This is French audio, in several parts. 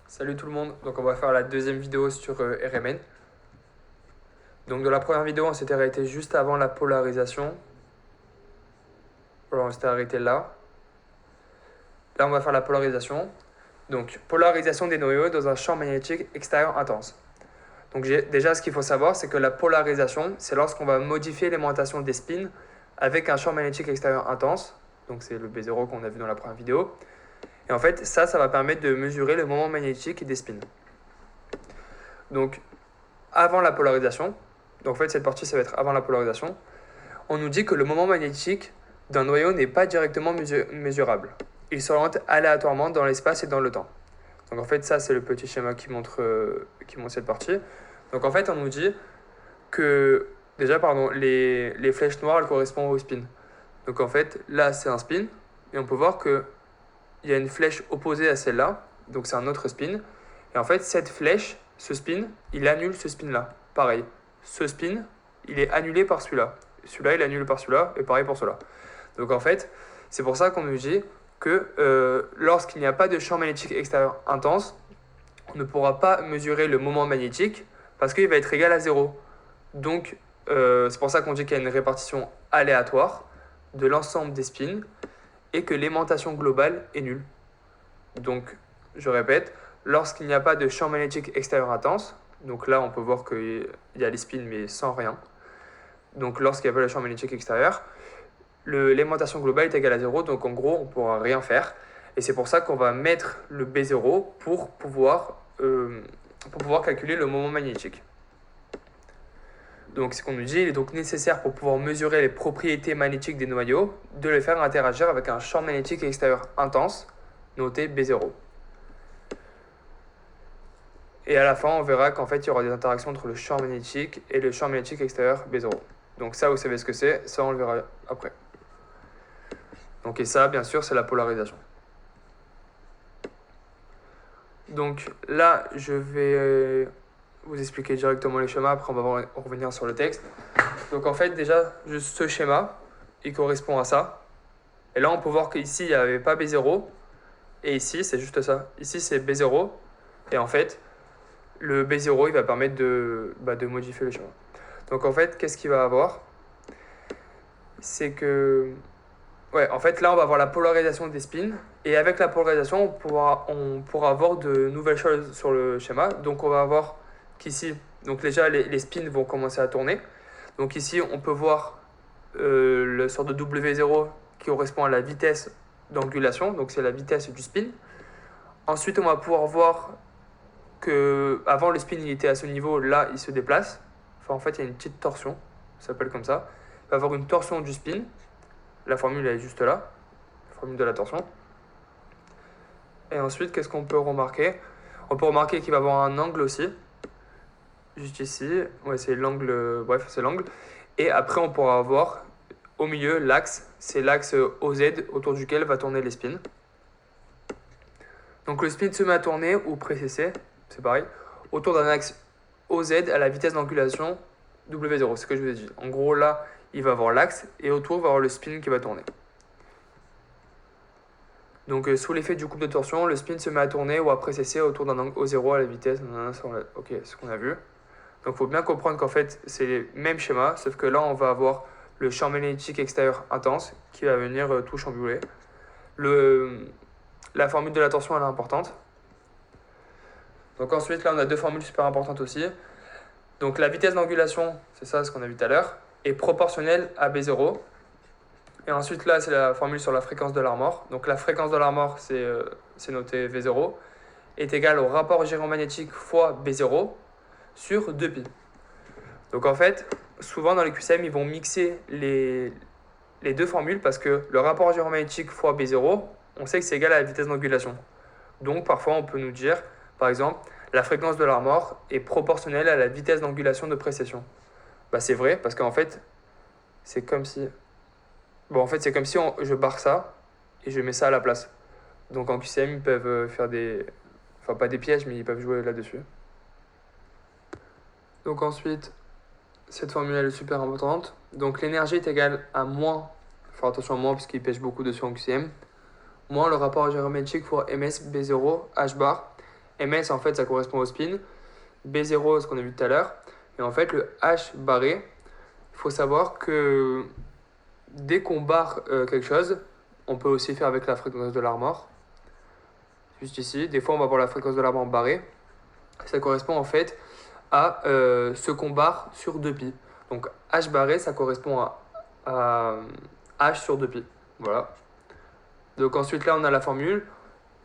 Salut tout le monde, donc on va faire la deuxième vidéo sur RMN. Donc dans la première vidéo on s'était arrêté juste avant la polarisation. Voilà, on s'était arrêté là. Là on va faire la polarisation. Donc polarisation des noyaux dans un champ magnétique extérieur intense. Donc déjà ce qu'il faut savoir c'est que la polarisation c'est lorsqu'on va modifier l'aimantation des spins avec un champ magnétique extérieur intense. Donc c'est le B0 qu'on a vu dans la première vidéo. Et en fait ça va permettre de mesurer le moment magnétique des spins. Donc avant la polarisation, donc en fait cette partie ça va être avant la polarisation, on nous dit que le moment magnétique d'un noyau n'est pas directement mesurable. Il s'oriente aléatoirement dans l'espace et dans le temps. Donc en fait ça c'est le petit schéma qui montre cette partie. Donc en fait on nous dit que déjà les flèches noires elles correspondent au spin. Donc en fait là c'est un spin et on peut voir que il y a une flèche opposée à celle-là, donc c'est un autre spin. Et en fait cette flèche, ce spin, il annule ce spin-là. Pareil, ce spin, il est annulé par celui-là. Celui-là, il est annulé par celui-là, et pareil pour cela. Donc en fait, c'est pour ça qu'on nous dit que lorsqu'il n'y a pas de champ magnétique extérieur intense, on ne pourra pas mesurer le moment magnétique parce qu'il va être égal à 0. Donc c'est pour ça qu'on dit qu'il y a une répartition aléatoire de l'ensemble des spins et que l'aimantation globale est nulle. Donc, je répète, lorsqu'il n'y a pas de champ magnétique extérieur intense, donc là on peut voir qu'il y a les spins mais sans rien, donc lorsqu'il n'y a pas de champ magnétique extérieur, l'aimantation globale est égale à 0, donc en gros on ne pourra rien faire. Et c'est pour ça qu'on va mettre le B0 pour pouvoir calculer le moment magnétique. Donc ce qu'on nous dit, il est donc nécessaire pour pouvoir mesurer les propriétés magnétiques des noyaux de les faire interagir avec un champ magnétique extérieur intense, noté B0. Et à la fin, on verra qu'en fait, il y aura des interactions entre le champ magnétique et le champ magnétique extérieur B0. Donc ça, vous savez ce que c'est, ça on le verra après. Donc et ça, bien sûr, c'est la polarisation. Donc là, je vais vous expliquer directement les schémas, après on va revenir sur le texte. Donc en fait, déjà, juste ce schéma, il correspond à ça. Et là, on peut voir qu'ici, il n'y avait pas B0. Et ici, c'est juste ça. Ici, c'est B0. Et en fait, le B0, il va permettre de modifier le schéma. Donc en fait, qu'est-ce qu'il va avoir? C'est que... Ouais, en fait, là, on va avoir la polarisation des spins. Et avec la polarisation, on pourra avoir de nouvelles choses sur le schéma. Donc on va avoir qu'ici, donc déjà, les spins vont commencer à tourner. Donc ici, on peut voir le sort de W0 qui correspond à la vitesse d'angulation. Donc c'est la vitesse du spin. Ensuite, on va pouvoir voir que avant le spin il était à ce niveau, là il se déplace. Enfin en fait il y a une petite torsion, ça s'appelle comme ça. Il va y avoir une torsion du spin. La formule elle est juste là, la formule de la torsion. Et ensuite qu'est-ce qu'on peut remarquer? On peut remarquer qu'il va y avoir un angle aussi. Juste ici, ouais c'est l'angle, bref c'est l'angle. Et après on pourra avoir au milieu l'axe, c'est l'axe OZ autour duquel va tourner les spins. Donc le spin se met à tourner ou précessé, c'est pareil, autour d'un axe OZ à la vitesse d'angulation W0, c'est ce que je vous ai dit. En gros, là, il va avoir l'axe et autour, il va avoir le spin qui va tourner. Donc, sous l'effet du couple de torsion, le spin se met à tourner ou à précesser autour d'un angle O0 à la vitesse. Ok, c'est ce qu'on a vu. Donc, il faut bien comprendre qu'en fait, c'est les mêmes schémas, sauf que là, on va avoir le champ magnétique extérieur intense qui va venir tout chambouler. La formule de la torsion, elle est importante. Donc ensuite, là, on a deux formules super importantes aussi. Donc la vitesse d'angulation, c'est ça ce qu'on a vu tout à l'heure, est proportionnelle à B0. Et ensuite, là, c'est la formule sur la fréquence de l'armor. Donc la fréquence de l'armor, c'est noté V0, est égale au rapport gyromagnétique fois B0 sur 2π. Donc en fait, souvent dans les QCM, ils vont mixer les deux formules parce que le rapport gyromagnétique fois B0, on sait que c'est égal à la vitesse d'angulation. Donc parfois, on peut nous dire, par exemple, la fréquence de l'armor est proportionnelle à la vitesse d'angulation de précession. Bah, c'est vrai, parce qu'en fait, c'est comme si... Bon, en fait, c'est comme si je barre ça et je mets ça à la place. Donc en QCM, ils peuvent faire des... Enfin, pas des pièges, mais ils peuvent jouer là-dessus. Donc ensuite, cette formule elle est super importante. Donc l'énergie est égale à moins, faire attention à moins parce qu'il pêche beaucoup dessus en QCM, moins le rapport gyromagnétique fois ms B0 h bar ms en fait ça correspond au spin, B0 ce qu'on a vu tout à l'heure, et en fait le H barré, il faut savoir que dès qu'on barre quelque chose, on peut aussi faire avec la fréquence de l'armor, juste ici, des fois on va voir la fréquence de l'armor barrée, ça correspond en fait à ce qu'on barre sur 2pi. Donc H barré ça correspond à H sur 2pi, voilà. Donc ensuite là on a la formule,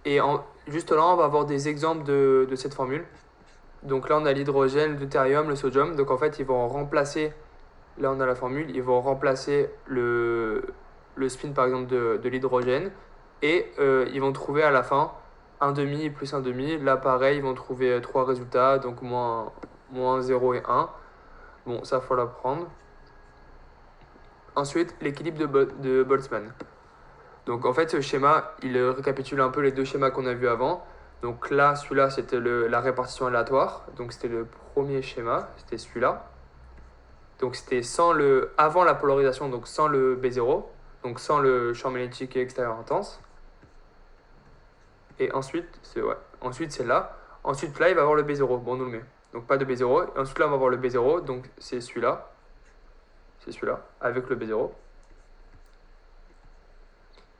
et juste là on va avoir des exemples de cette formule. Donc là on a l'hydrogène, le deutérium, le sodium, donc en fait ils vont remplacer, là on a la formule, ils vont remplacer le spin par exemple de l'hydrogène, et ils vont trouver à la fin 1,5 plus 1,5, là pareil ils vont trouver 3 résultats, donc moins 0 et 1, bon ça faut l'apprendre. Ensuite l'équilibre de Boltzmann. Donc en fait ce schéma il récapitule un peu les deux schémas qu'on a vus avant. Donc là celui-là c'était la répartition aléatoire, donc c'était le premier schéma, c'était celui-là. Donc c'était avant la polarisation, donc sans le B0, donc sans le champ magnétique extérieur intense. Et ensuite c'est là. Ensuite là il va avoir le B0, bon on nous le met. Donc pas de B0, et ensuite là on va avoir le B0, donc c'est celui-là. C'est celui-là, avec le B0.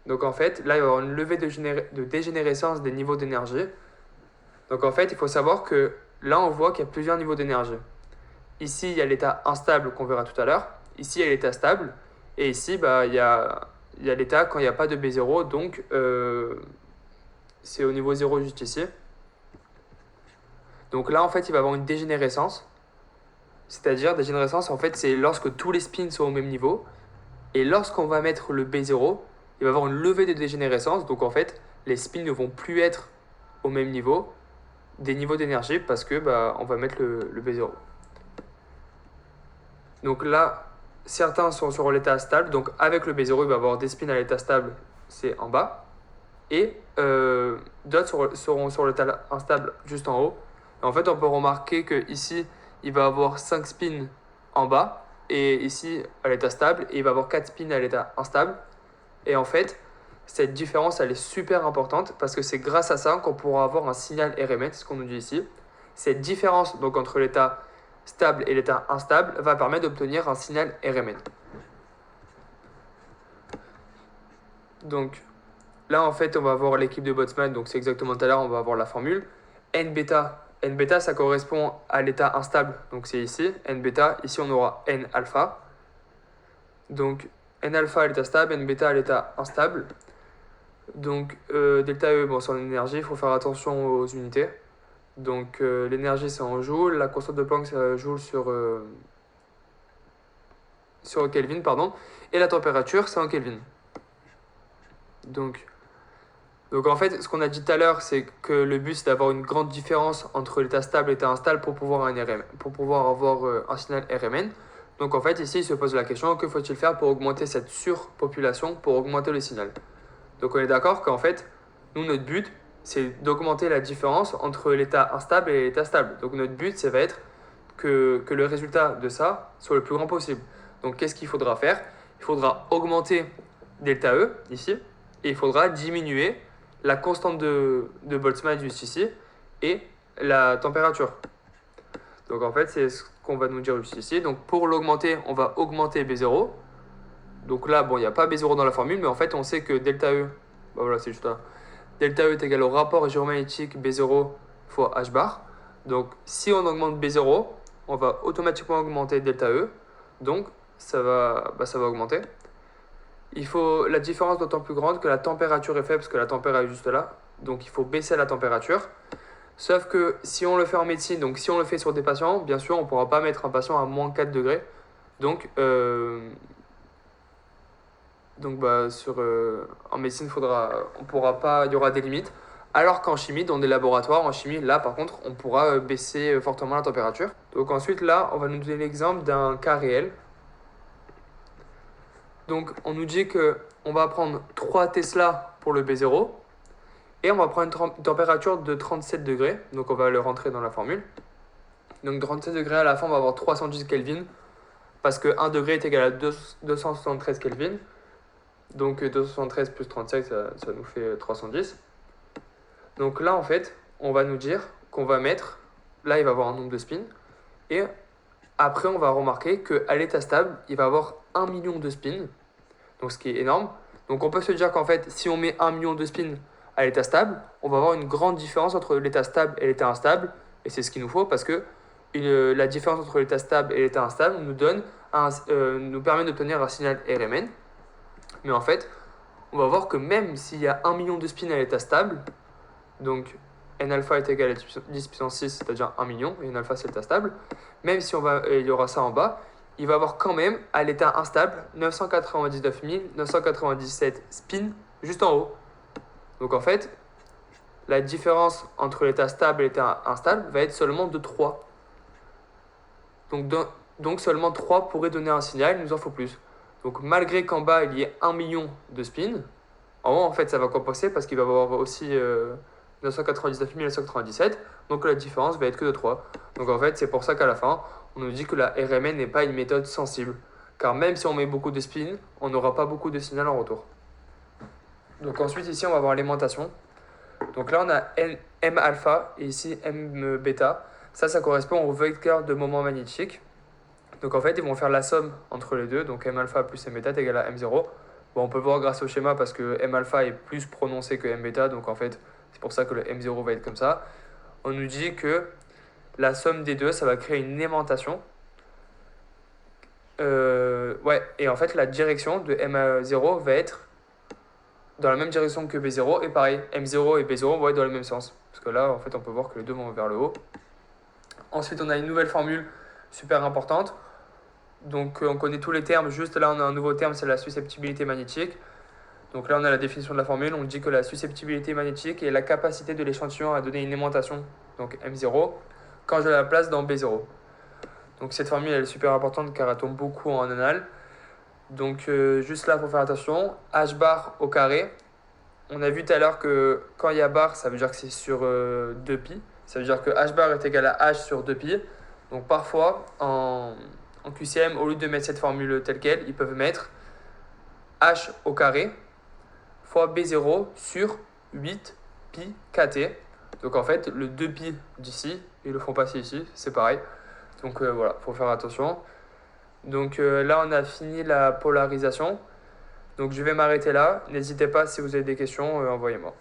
Donc en fait, là, il va y avoir une levée de dégénérescence des niveaux d'énergie. Donc en fait, il faut savoir que là, on voit qu'il y a plusieurs niveaux d'énergie. Ici, il y a l'état instable qu'on verra tout à l'heure. Ici, il y a l'état stable. Et ici, bah, il y a l'état quand il n'y a pas de B0. Donc, c'est au niveau 0 juste ici. Donc là, en fait, il va y avoir une dégénérescence. C'est-à-dire, dégénérescence, en fait, c'est lorsque tous les spins sont au même niveau. Et lorsqu'on va mettre le B0, il va y avoir une levée de dégénérescence. Donc en fait, les spins ne vont plus être au même niveau des niveaux d'énergie parce que on va mettre le B0. Donc là, certains sont sur l'état stable. Donc avec le B0, il va y avoir des spins à l'état stable, c'est en bas. Et d'autres seront sur l'état instable juste en haut. Et en fait, on peut remarquer qu'ici, il va y avoir 5 spins en bas. Et ici, à l'état stable, et il va y avoir 4 spins à l'état instable. Et en fait, cette différence, elle est super importante parce que c'est grâce à ça qu'on pourra avoir un signal RMN, c'est ce qu'on nous dit ici. Cette différence donc, entre l'état stable et l'état instable va permettre d'obtenir un signal RMN. Donc là, en fait, on va avoir l'équipe de Boltzmann, donc c'est exactement tout à l'heure, on va avoir la formule. N bêta, ça correspond à l'état instable, donc c'est ici. N bêta, ici on aura N alpha. Donc N alpha à l'état stable, N bêta à l'état instable. Donc delta E, bon, c'est en énergie, il faut faire attention aux unités. Donc l'énergie c'est en joules, la constante de Planck c'est joules sur Kelvin, pardon, et la température c'est en Kelvin. Donc en fait, ce qu'on a dit tout à l'heure, c'est que le but c'est d'avoir une grande différence entre l'état stable et l'état instable pour pouvoir avoir un signal RMN. Donc en fait, ici, il se pose la question, que faut-il faire pour augmenter cette surpopulation, pour augmenter le signal? Donc on est d'accord qu'en fait, nous, notre but, c'est d'augmenter la différence entre l'état instable et l'état stable. Donc notre but, ça va être que le résultat de ça soit le plus grand possible. Donc qu'est-ce qu'il faudra faire? Il faudra augmenter delta E, ici, et il faudra diminuer la constante de Boltzmann juste ici, et la température. Donc en fait, c'est ce qu'on va nous dire juste ici. Donc pour l'augmenter, on va augmenter B0. Donc là, bon, il n'y a pas B0 dans la formule, mais en fait, on sait que delta E, voilà, c'est juste là. Delta E est égal au rapport géomagnétique B0 fois H bar. Donc si on augmente B0, on va automatiquement augmenter delta E. Donc ça va augmenter. Il faut la différence d'autant plus grande que la température est faible, parce que la température est juste là. Donc il faut baisser la température. Sauf que si on le fait en médecine, donc si on le fait sur des patients, bien sûr, on ne pourra pas mettre un patient à moins 4 degrés. Donc, en médecine, on pourra pas, il y aura des limites. Alors qu'en chimie, dans des laboratoires, en chimie, là par contre, on pourra baisser fortement la température. Donc ensuite, là, on va nous donner l'exemple d'un cas réel. Donc on nous dit qu'on va prendre 3 Tesla pour le B0 et on va prendre une température de 37 degrés. Donc on va le rentrer dans la formule. Donc 37 degrés à la fin, on va avoir 310 Kelvin parce que 1 degré est égal à 273 Kelvin. Donc 273 plus 37, ça nous fait 310. Donc là, en fait, on va nous dire qu'on va mettre, là il va avoir un nombre de spins, et après on va remarquer qu'à l'état stable, il va avoir 1 million de spins, donc ce qui est énorme. Donc on peut se dire qu'en fait, si on met 1 million de spins à l'état stable, on va avoir une grande différence entre l'état stable et l'état instable, et c'est ce qu'il nous faut parce que la différence entre l'état stable et l'état instable nous permet d'obtenir un signal RMN. Mais en fait, on va voir que même s'il y a 1 million de spins à l'état stable, donc n alpha est égal à 10 puissance 6, c'est-à-dire 1 million, et n alpha c'est l'état stable, même si il y aura ça en bas, il va avoir quand même à l'état instable 999 997 spins juste en haut. Donc en fait, la différence entre l'état stable et l'état instable va être seulement de 3. Donc seulement 3 pourrait donner un signal, il nous en faut plus. Donc malgré qu'en bas il y ait 1 million de spins, en haut en fait ça va compenser parce qu'il va y avoir aussi 999 997, donc la différence va être que de 3. Donc en fait c'est pour ça qu'à la fin on nous dit que la RMN n'est pas une méthode sensible, car même si on met beaucoup de spins, on n'aura pas beaucoup de signal en retour. Donc ensuite ici on va voir l'aimantation. Donc là on a M alpha et ici M bêta. Ça correspond au vecteur de moment magnétique. Donc en fait ils vont faire la somme entre les deux, donc M alpha plus M bêta est égal à M0. Bon, on peut le voir grâce au schéma parce que M alpha est plus prononcé que M bêta, donc en fait c'est pour ça que le M0 va être comme ça. On nous dit que la somme des deux ça va créer une aimantation. Et en fait la direction de M0 va être dans la même direction que B0, et pareil, M0 et B0 vont être dans le même sens. Parce que là, en fait, on peut voir que les deux vont vers le haut. Ensuite, on a une nouvelle formule super importante. Donc, on connaît tous les termes. Juste là, on a un nouveau terme, c'est la susceptibilité magnétique. Donc là, on a la définition de la formule. On dit que la susceptibilité magnétique est la capacité de l'échantillon à donner une aimantation, donc M0, quand je la place dans B0. Donc cette formule, elle est super importante car elle tombe beaucoup en anal. Donc juste là, pour faire attention, h bar au carré. On a vu tout à l'heure que quand il y a bar, ça veut dire que c'est sur 2pi. Ça veut dire que h bar est égal à h sur 2pi. Donc parfois, en QCM, au lieu de mettre cette formule telle qu'elle, ils peuvent mettre h au carré fois B0 sur 8pi kt. Donc en fait, le 2pi d'ici, ils le font passer ici, c'est pareil. Donc voilà, il faut faire attention. Donc là, on a fini la polarisation. Donc je vais m'arrêter là. N'hésitez pas, si vous avez des questions, envoyez-moi.